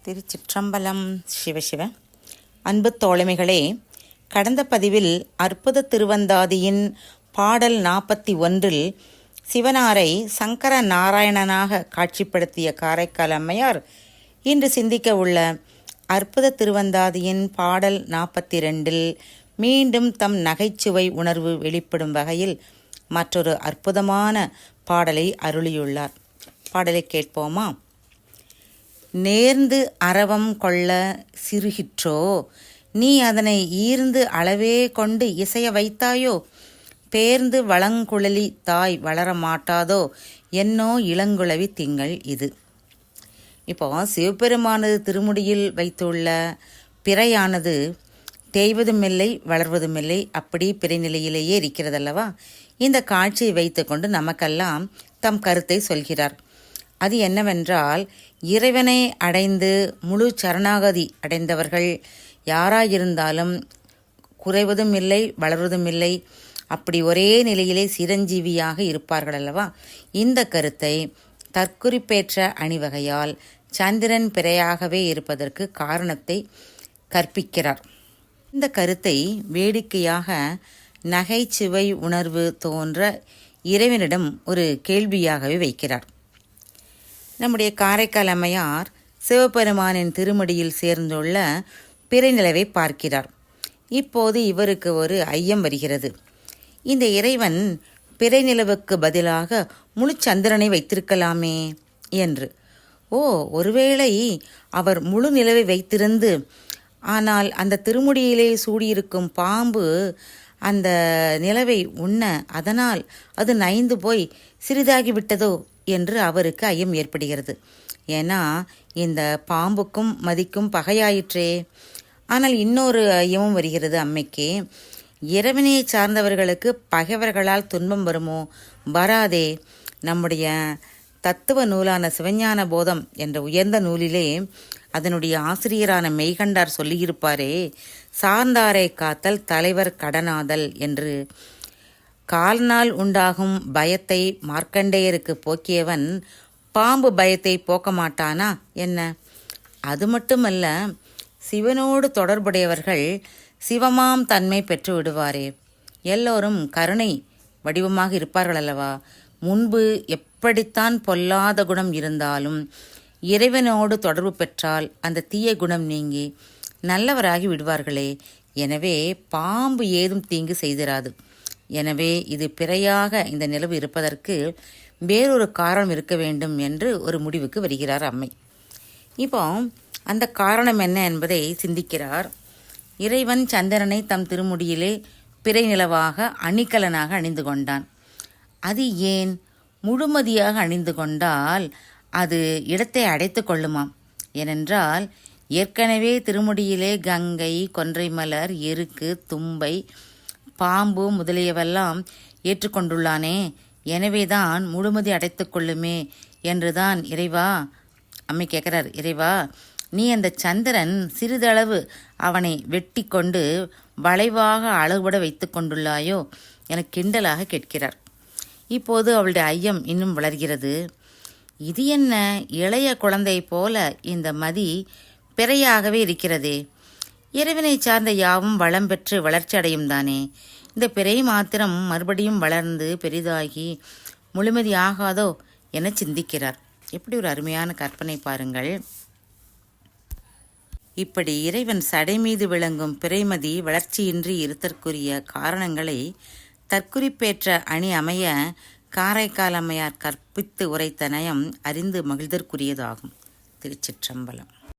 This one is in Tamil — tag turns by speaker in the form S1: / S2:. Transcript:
S1: திருச்சிற்றம்பலம். சிவசிவ அன்பு தோழமைகளே, கடந்த பதிவில் அற்புத திருவந்தாதியின் பாடல் 41 சிவனாரை சங்கர நாராயணனாக காட்சிப்படுத்திய காரைக்கால் அம்மையார் இன்று சிந்திக்க உள்ள அற்புத திருவந்தாதியின் பாடல் 42 மீண்டும் தம் நகைச்சுவை உணர்வு வெளிப்படும் வகையில் மற்றொரு அற்புதமான பாடலை அருளியுள்ளார். பாடலை கேட்போமா? நேர்ந்து அரவம் கொள்ள சிறுகிற்றோ, நீ அதனை ஈர்ந்து அளவே கொண்டு இசைய வைத்தாயோ, பேர்ந்து வளங்குழலி தாய் வளரமாட்டாதோ, என்னோ இளங்குழவி திங்கள் இது. இப்போ சிவபெருமானது திருமுடியில் வைத்துள்ள பிறையானது தேய்வதுமில்லை வளர்வதுமில்லை, அப்படி பிறை நிலையிலேயே இருக்கிறதல்லவா. இந்த காட்சியை வைத்து கொண்டு நமக்கெல்லாம் தம் கருத்தை சொல்கிறார். அது என்னவென்றால், இறைவனை அடைந்து முழு சரணாகதி அடைந்தவர்கள் யாராயிருந்தாலும் குறைவதும் இல்லை வளர்வதும் இல்லை, அப்படி ஒரே நிலையிலே சிரஞ்சீவியாக இருப்பார்கள் அல்லவா. இந்த கருத்தை தற்குறிப்பேற்ற அணிவகையால் சந்திரன் பிறையாகவே இருப்பதற்கு காரணத்தை கற்பிக்கிறார். இந்த கருத்தை வேடிக்கையாக நகைச்சுவை உணர்வு தோன்ற இறைவனிடம் ஒரு கேள்வியாகவே வைக்கிறார். நம்முடைய காரைக்கால் அம்மையார் சிவபெருமானின் திருமடியில் சேர்ந்துள்ள பிறை நிலவை பார்க்கிறார். இப்போது இவருக்கு ஒரு ஐயம் வருகிறது. இந்த இறைவன் பிறை நிலவுக்கு பதிலாக முழு சந்திரனை வைத்திருக்கலாமே என்று. ஒருவேளை அவர் முழு நிலவை வைத்திருந்து, ஆனால் அந்த திருமுடியிலே சூடியிருக்கும் பாம்பு அந்த நிலவை உண்ண அதனால் அது நைந்து போய் சிறிதாகிவிட்டதோ என்று அவருக்கு ஐயம் ஏற்படுகிறது. ஏன்னா இந்த பாம்புக்கும் மதிக்கும் பகையாயிற்றே. ஆனால் இன்னொரு ஐயமும் வருகிறது அம்மைக்கு. இறைவனை சார்ந்தவர்களுக்கு பகைவர்களால் துன்பம் வருமோ? வராதே. நம்முடைய தத்துவ நூலான சிவஞான போதம் என்ற உயர்ந்த நூலிலே அதனுடைய ஆசிரியரான மெய்கண்டார் சொல்லியிருப்பாரே, சார்ந்தாரை காத்தல் தலைவர் கடனாதல் என்று. கால்னால் உண்டாகும் பயத்தை மார்க்கண்டேயருக்கு போக்கியவன் பாம்பு பயத்தை போக்க மாட்டானா என்ன? அது மட்டுமல்ல, சிவனோடு தொடர்புடையவர்கள் சிவமாம் தன்மை பெற்று விடுவாரே. எல்லோரும் கருணை வடிவமாக இருப்பார்கள் அல்லவா. முன்பு எப்படித்தான் பொல்லாத குணம் இருந்தாலும் இறைவனோடு தொடர்பு பெற்றால் அந்த தீய குணம் நீங்கி நல்லவராகி விடுவார்களே. எனவே பாம்பு ஏதும் தீங்கு செய்திராது. எனவே இது பிறையாக இந்த நிலவு இருப்பதற்கு வேறொரு காரணம் இருக்க வேண்டும் என்று ஒரு முடிவுக்கு வருகிறார் அம்மை. இப்போ அந்த காரணம் என்ன என்பதை சிந்திக்கிறார். இறைவன் சந்திரனை தம் திருமுடியிலே பிறை நிலவாக அணிகலனாக அணிந்து கொண்டான். அது ஏன்? முழுமதியாக அணிந்து கொண்டால் அது இடத்தை அடைத்து கொள்ளுமாம். ஏனென்றால் ஏற்கனவே திருமுடியிலே கங்கை, கொன்றை மலர், எருக்கு, தும்பை, பாம்பு முதலியவெல்லாம் ஏற்றுக்கொண்டுள்ளானே. எனவேதான் முழுமதி அடைத்து கொள்ளுமே என்றுதான் இறைவா அம்மை கேட்கிறார். இறைவா, நீ அந்த சந்திரன் சிறிதளவு அவனை வெட்டி கொண்டு வளைவாக அளவுபட வைத்து கொண்டுள்ளாயோ என கிண்டலாக கேட்கிறார். இப்போது அவளுடைய ஐயம் இன்னும் வளர்கிறது. இது என்ன, இளைய குழந்தை போல இந்த மதி பிறையாகவே இருக்கிறதே. இறைவனை சார்ந்த யாவும் வளம் பெற்று வளர்ச்சி அடையும் தானே. இந்த பிறை மாத்திரம் மறுபடியும் வளர்ந்து பெரிதாகி முழுமதி ஆகாதோ என சிந்திக்கிறார். எப்படி ஒரு அருமையான கற்பனை பாருங்கள். இப்படி இறைவன் சடை மீது விளங்கும் பிறைமதி வளர்ச்சியின்றி இருத்தற்குரிய காரணங்களை தற்குறிப்பேற்ற அணி அமைய காரைக்கால் அம்மையார் கற்பித்து உரைத்த நயம் அறிந்து மகிழ்தற்குரியதாகும். திருச்சிற்றம்பலம்.